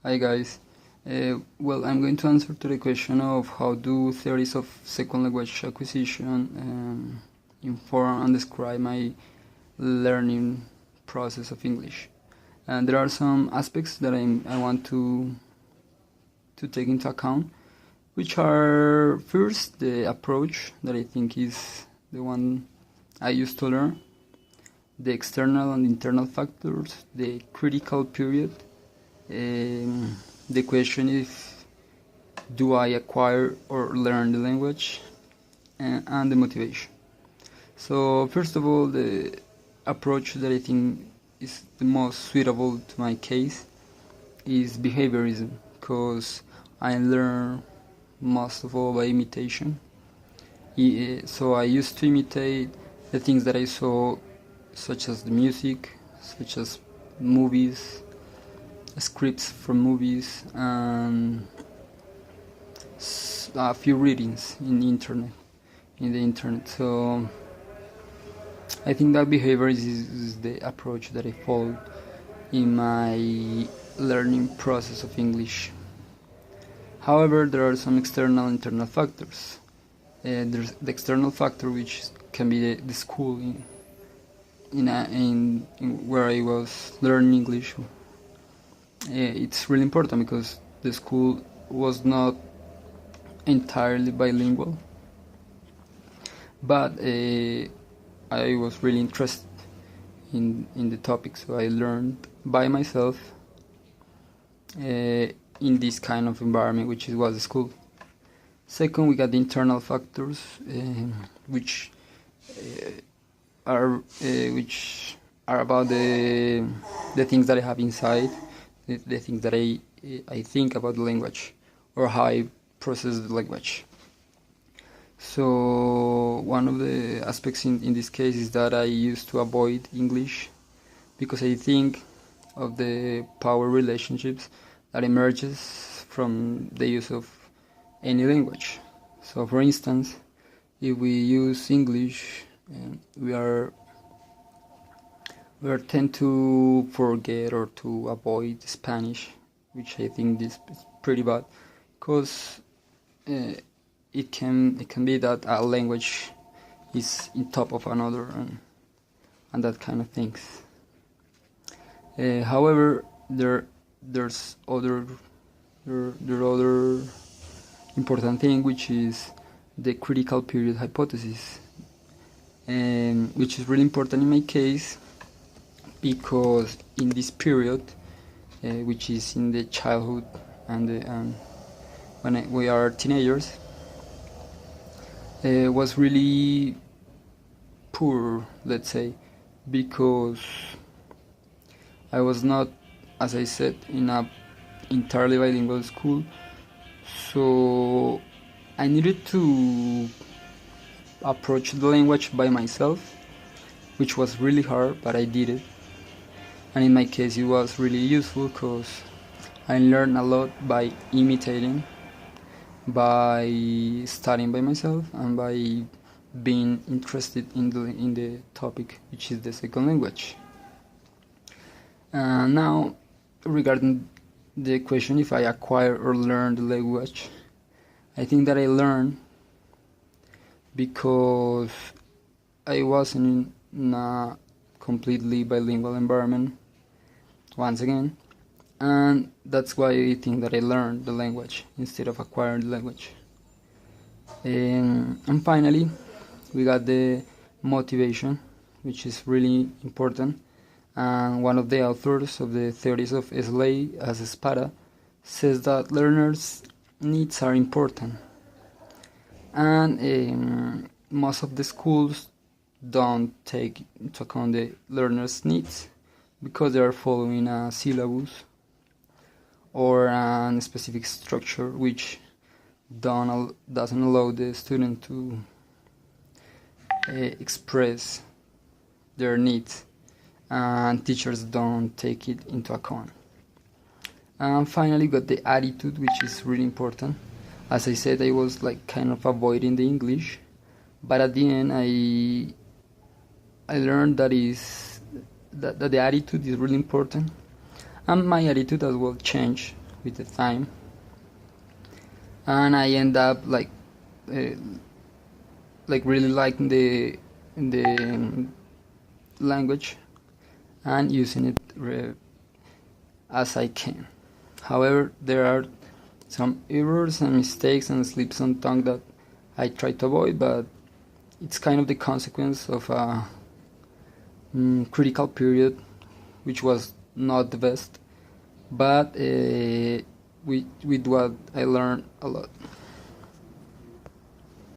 Hi guys. Well, I'm going to answer to the question of how do theories of second language acquisition inform and describe my learning process of English. And there are some aspects that I want to take into account, which are first the approach that I think is the one I used to learn, the external and internal factors, the critical period. The question is, do I acquire or learn the language, and the motivation. So first of all, the approach that I think is the most suitable to my case is behaviorism, because I learn most of all by imitation. So I used to imitate the things that I saw, such as the music, such as movies, scripts from movies, and a few readings in the internet. So I think that behavior is the approach that I followed in my learning process of English. However, there are some external and internal factors. There's the external factor, which can be the school in where I was learning English. It's really important because the school was not entirely bilingual, but I was really interested in the topic, so I learned by myself in this kind of environment, which was the school. Second, we got the internal factors, which are about the things that I have inside, the things that I think about the language, or how I process the language. So one of the aspects in this case is that I used to avoid English because I think of the power relationships that emerges from the use of any language. So for instance, if we use English, we tend to forget or to avoid Spanish, which I think is pretty bad, because it can be that a language is in top of another and that kind of things. However, there's other important thing, which is the critical period hypothesis, which is really important in my case, because in this period, which is in the childhood and when we are teenagers, was really poor, let's say, because I was not, as I said, in a entirely bilingual school, so I needed to approach the language by myself, which was really hard, but I did it. And in my case, it was really useful because I learned a lot by imitating, by studying by myself, and by being interested in the topic, which is the second language. Now, regarding the question if I acquire or learn the language, I think that I learned because I wasn't in a completely bilingual environment, once again, and that's why I think that I learned the language instead of acquiring the language. And finally, we got the motivation, which is really important, and one of the authors of the theories of SLA, as Espada, says that learners' needs are important, and most of the schools don't take into account the learners' needs because they are following a syllabus or a specific structure which doesn't allow the student to express their needs, and teachers don't take it into account. And finally, got the attitude, which is really important. As I said, I was like kind of avoiding the English, but at the end I learned that the attitude is really important, and my attitude as well changed with the time, and I end up really liking the language and using it as I can. However, there are some errors and mistakes and slips on tongue that I try to avoid, but it's kind of the consequence of a critical period, which was not the best, but with what I learned a lot.